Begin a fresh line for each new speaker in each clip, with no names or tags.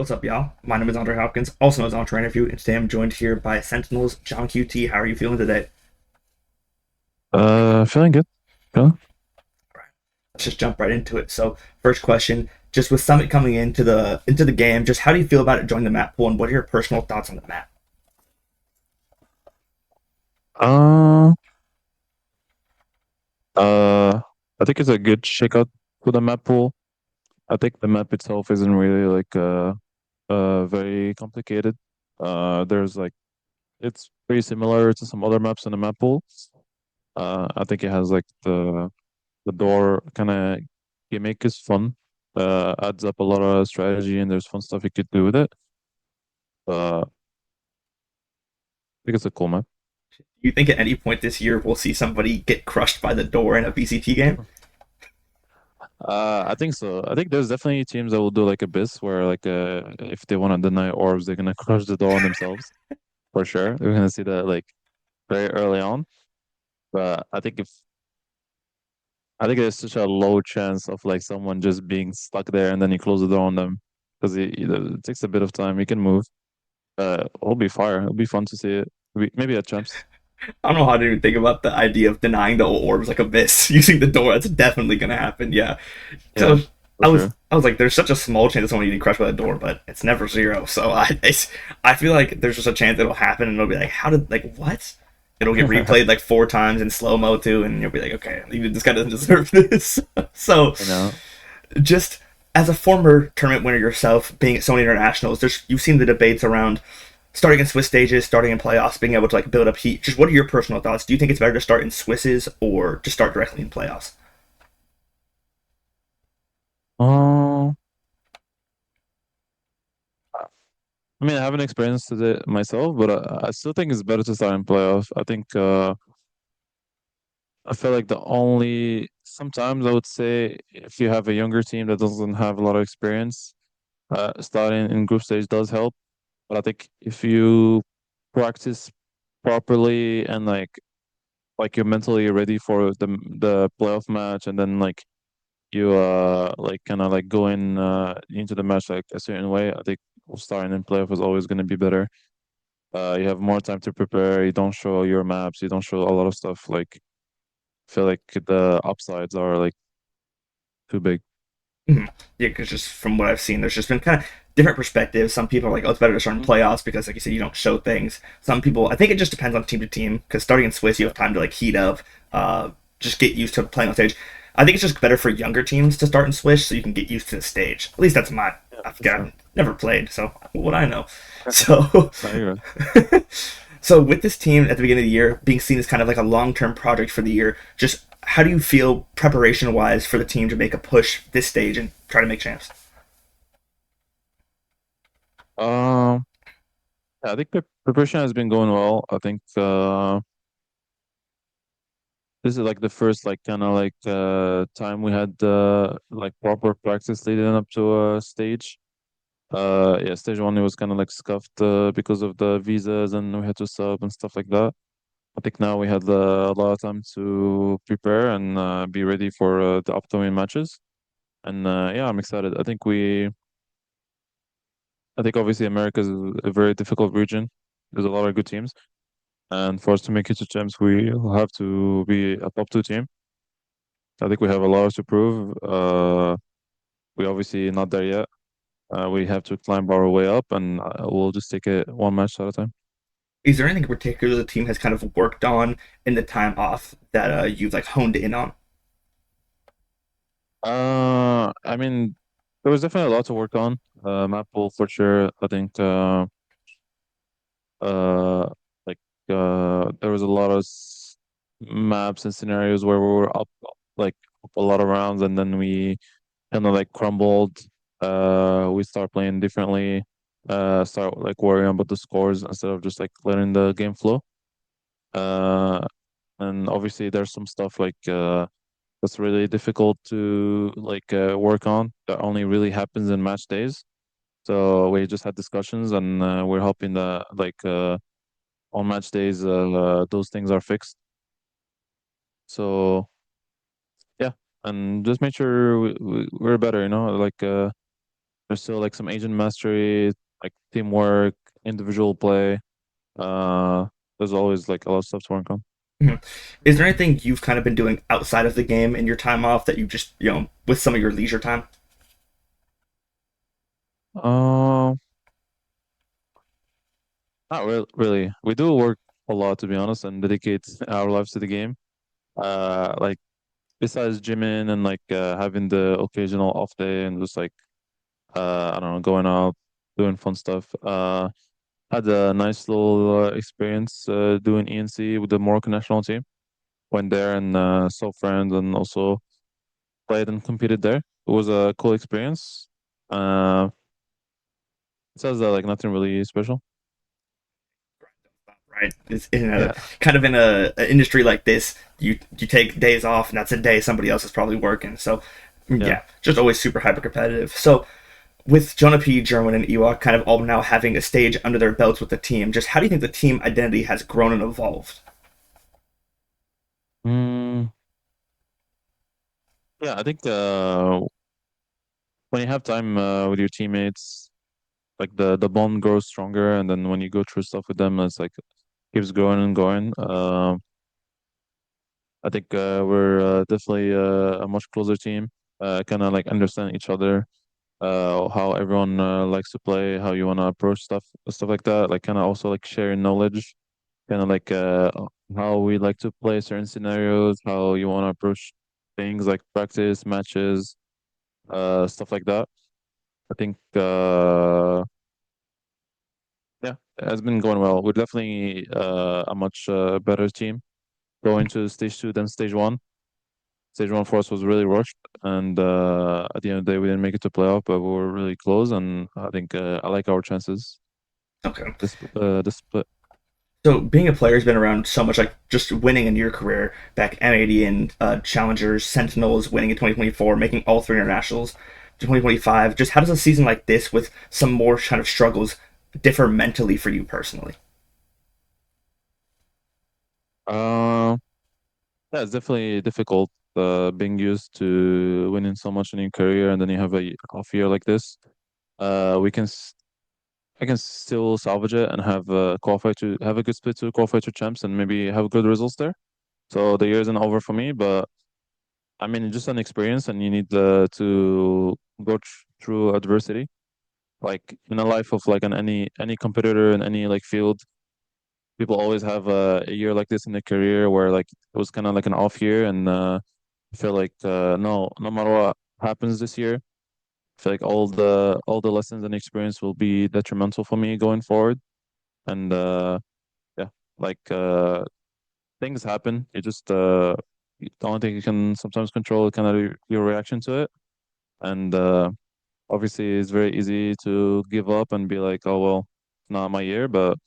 What's up, y'all? My name is Andre Hopkins, also known as Entre Interview, and today I'm joined here by Sentinels JohnQT. How are you feeling today?
Feeling good. Feeling?
All right, let's just jump right into it. So, first question, just with Summit coming into the game, just how do you feel about it joining the map pool, and what are your personal thoughts on the map?
Uh, I think it's a good shakeup to the map pool. I think the map itself isn't really very complicated. There's like it's pretty similar to some other maps in the map pool. I think it has like the door kind of gimmick is fun. Adds up a lot of strategy and there's fun stuff you could do with it. I think it's a cool map.
Do you think at any point this year we'll see somebody get crushed by the door in a VCT game?
I think so. I think there's definitely teams that will do like Abyss where if they want to deny orbs, they're gonna crush the door on themselves for sure. We're gonna see that like very early on. But I think there's such a low chance of like someone just being stuck there and then you close the door on them because it takes a bit of time. You can move. It'll be fire. It'll be fun to see it. Maybe at champs.
I don't know how to even think about the idea of denying the orbs like Abyss using the door. That's definitely gonna happen. Yeah. So
Yeah, for
I was
sure.
I was like, there's such a small chance that someone getting crushed by the door, but it's never zero. So I feel like there's just a chance it'll happen, and it'll be like, how did like what? It'll get replayed like four times in slow mo too, and you'll be like, okay, this guy doesn't deserve this. So
You know.
just as a former tournament winner yourself, being at Sony Internationals, there's you've seen the debates around starting in Swiss stages, starting in playoffs, being able to like build up heat. Just what are your personal thoughts? Do you think it's better to start in Swisses or to start directly in playoffs?
Um, I mean, I haven't experienced it myself, but I still think it's better to start in playoff. I feel like the only sometimes I would say if you have a younger team that doesn't have a lot of experience, starting in group stage does help. But I think if you practice properly and like you're mentally ready for the playoff match, and then like you like kind of like go in into the match like a certain way, I think starting in playoff is always going to be better. You have more time to prepare. You don't show your maps. You don't show a lot of stuff. Like, feel like the upsides are like too big.
Mm-hmm. Yeah, because just from what I've seen, there's just been kind of different perspectives. Some people are like, "Oh, it's better to start in
Mhm.
playoffs because, like you said, you don't show things." Some people, I think it just depends on team to team. Because starting in Swiss, you have time to like heat up, just get used to playing on stage. I think it's just better for younger teams to start in Swiss so you can get used to the stage. At least that's my.
Yeah,
I've
for sure.
never played, so what would I know? So
No, you're right.
So with this team at the beginning of the year being seen as kind of like a long-term project for the year, just how do you feel preparation-wise for the team to make a push this stage and try to make champs?
Um, yeah, I think preparation has been going well. I think this is like the first like kind of like time we had like proper practice leading up to stage. Yeah, stage one it was kind of like scuffed because of the visas and we had to sub and stuff like that. I think now we had a lot of time to prepare and be ready for the upcoming matches. And yeah, I'm excited. I think obviously America is a very difficult region. There's a lot of good teams, and for us to make it to champs, we will have to be a top two team. I think we have a lot to prove. We obviously not there yet. We have to climb our way up, and we'll just take it one match at a time.
Is there anything in particular the team has kind of worked on in the time off that you've like honed in on?
I mean, there was definitely a lot to work on. Map pool for sure. I think uh, like there was a lot of maps and scenarios where we were up a lot of rounds, and then we kind of like crumbled. We start playing differently. Start like worrying about the scores instead of just like letting the game flow. Uh, and obviously there's some stuff that's really difficult to work on that only really happens in match days. So we just had discussions, and we're hoping that on match days those things are fixed. So yeah, and just make sure we're better. There's still like some agent mastery, like teamwork, individual play. Uh, there's always like a lot of stuff to work on.
Mhm. Is there anything you've kind of been doing outside of the game in your time off that you just, with some of your leisure time?
Um, Not really. We do work a lot, to be honest, and dedicate our lives to the game. Like besides gymming and like having the occasional off day and just like I don't know, going out, doing fun stuff. Had a nice little experience doing ENC with the Moroccan national team. Went there and saw friends and also played and competed there. It was a cool experience. Uh, Besides that, like nothing really special.
Right? It's in a
Yeah,
kind of in a industry like this, you take days off, and that's a day somebody else is probably working. So,
yeah.
yeah, just always super hyper competitive. So, with JonahP, Jerrwin, and Ewok kind of all now having a stage under their belts with the team, just how do you think the team identity has grown and evolved?
Mm, yeah, I think when you have time with your teammates, like the bond grows stronger, and then when you go through stuff with them, it's like keeps going and going. I think we're definitely a much closer team. Kind of like understand each other, how everyone likes to play, how you want to approach stuff like that. Like kind of also like sharing knowledge, kind of like how we like to play certain scenarios, how you want to approach things like practice, matches, stuff like that. I think yeah, it has been going well. We're definitely a much better team going to stage two than stage one. Stage one for us was really rushed, and at the end of the day, we didn't make it to playoff, but we were really close. And I think I like our chances
Okay.
this split.
So being a player has been around so much, like just winning in your career, back M80 and Challengers, Sentinels, winning in 2024, making all three internationals, 2025. Just how does a season like this, with some more kind of struggles, differ mentally for you personally?
Uh, yeah, it's definitely difficult being used to winning so much in your career, and then you have a off year like this. We can I can still salvage it and have qualify to have a good split to qualify to champs and maybe have good results there. So the year isn't over for me, but I mean, it's just an experience, and you need to go through adversity. Like in a life of like an any competitor in any like field, people always have a year like this in their career where like it was kind of like an off year, and I feel like no matter what happens this year, I feel like all the lessons and experience will be detrimental for me going forward. And yeah, like things happen. You just the only thing you can sometimes control is kind of your reaction to it. And obviously, it's very easy to give up and be like, "Oh well, it's not my year." But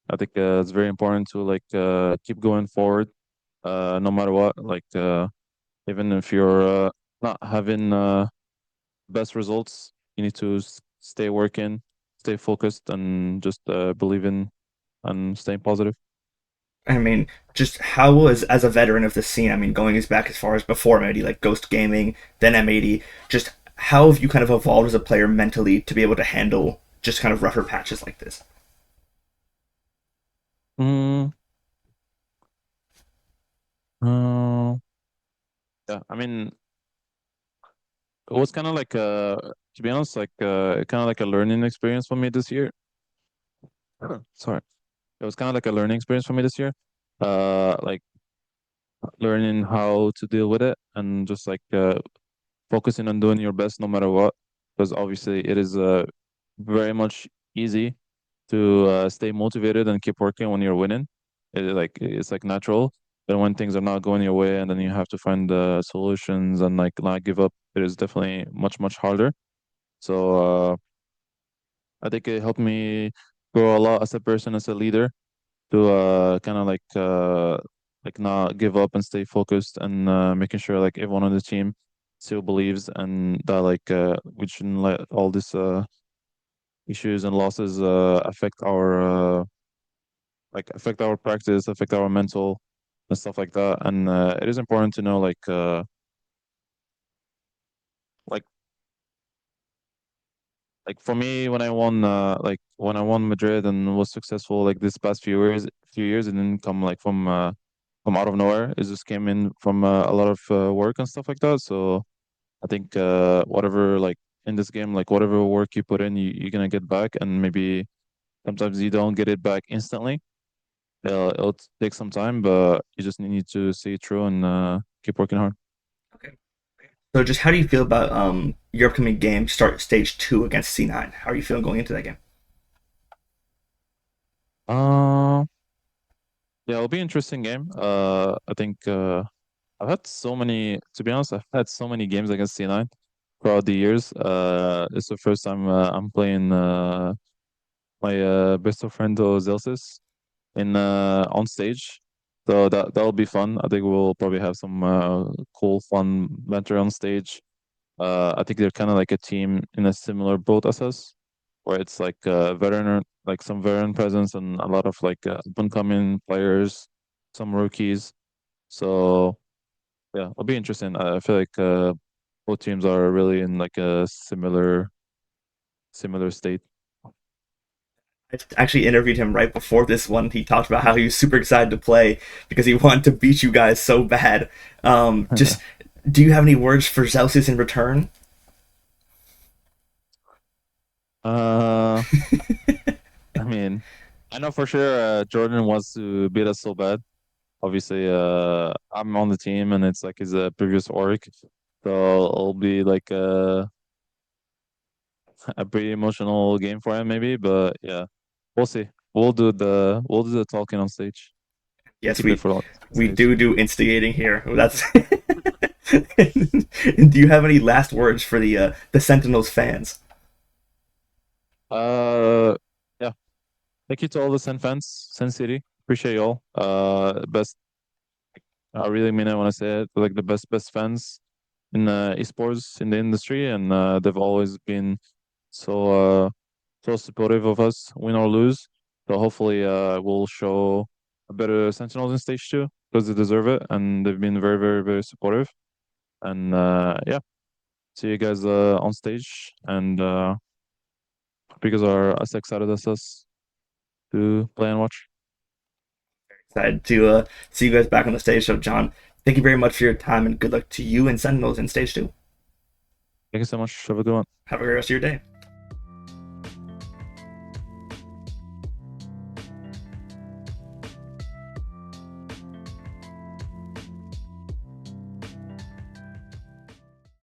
I think it's very important to like keep going forward, no matter what. Like even if you're not having best results, you need to stay working, stay focused, and just believe in and staying positive.
I mean, just how was as a veteran of the scene? I mean, going as back as far as before M80, like Ghost Gaming, then M80. Just how have you kind of evolved as a player mentally to be able to handle just kind of rougher patches like this?
Mm, uh, yeah, I mean, it was kind of like to be honest, like kind of like a learning experience for me this year. Sorry, it was kind of like a learning experience for me this year. Like learning how to deal with it and just like focusing on doing your best no matter what. Because obviously, it is very much easy to stay motivated and keep working when you're winning. It's like natural. But when things are not going your way, and then you have to find the solutions and like not give up, it is definitely much harder. So I think it helped me grow a lot as a person, as a leader, to kind of like not give up and stay focused, and making sure like everyone on the team still believes, and that like we shouldn't let all these issues and losses affect our practice, affect our mental and stuff like that. And it is important to know like. Like like for me, when I won, when I won Madrid and was successful, like this past few years, it didn't come like from out of nowhere. It just came in from a lot of work and stuff like that. So I think whatever like in this game, like whatever work you put in, you're gonna get back, and maybe sometimes you don't get it back instantly. It'll take some time, but you just need to see it through and keep working hard.
Okay. So just how do you feel about your upcoming game, start stage 2 against C9? How are you feeling going into that game?
Uh, yeah, it'll be an interesting game. I think I've had so many, to be honest, I've had so many games against C9 throughout the years. It's the first time I'm playing my best of friend Zellsis in on stage. So that'll be fun. I think we'll probably have some cool, fun banter on stage. I think they're kind of like a team in a similar boat as us, where it's like veteran, like some veteran presence and a lot of like up and coming players, some rookies. So yeah, it'll be interesting. I feel like both teams are really in like a similar state.
I actually interviewed him right before this one. He talked about how he was super excited to play because he wanted to beat you guys so bad. Just do you have any words for Zellsis in return?
uh, I mean, I know for sure Jordan wants to beat us so bad. Obviously, I'm on the team and it's like his previous org, so it'll be like a pretty emotional game for him, maybe. But yeah, we'll see. We'll do the talking on stage. We'll
Yes,
keep it
we
for on
we
stage.
do instigating here. That's. Do you have any last words for the Sentinels fans?
Uh, yeah. Thank you to all the Sen fans, Sen City. Appreciate y'all. Best. I really mean it when I say it. Like the best fans in esports in the industry, and they've always been so so supportive of us, win or lose. So hopefully, we'll show a better Sentinels in stage two because they deserve it, and they've been very supportive. And yeah, see you guys on stage, and hope you guys are as excited as us to play and watch.
Excited to see you guys back on the stage. So, John, thank you very much for your time and good luck to you and Sentinels in stage 2.
Thank you so much. Have a good one.
Have a great rest of your day.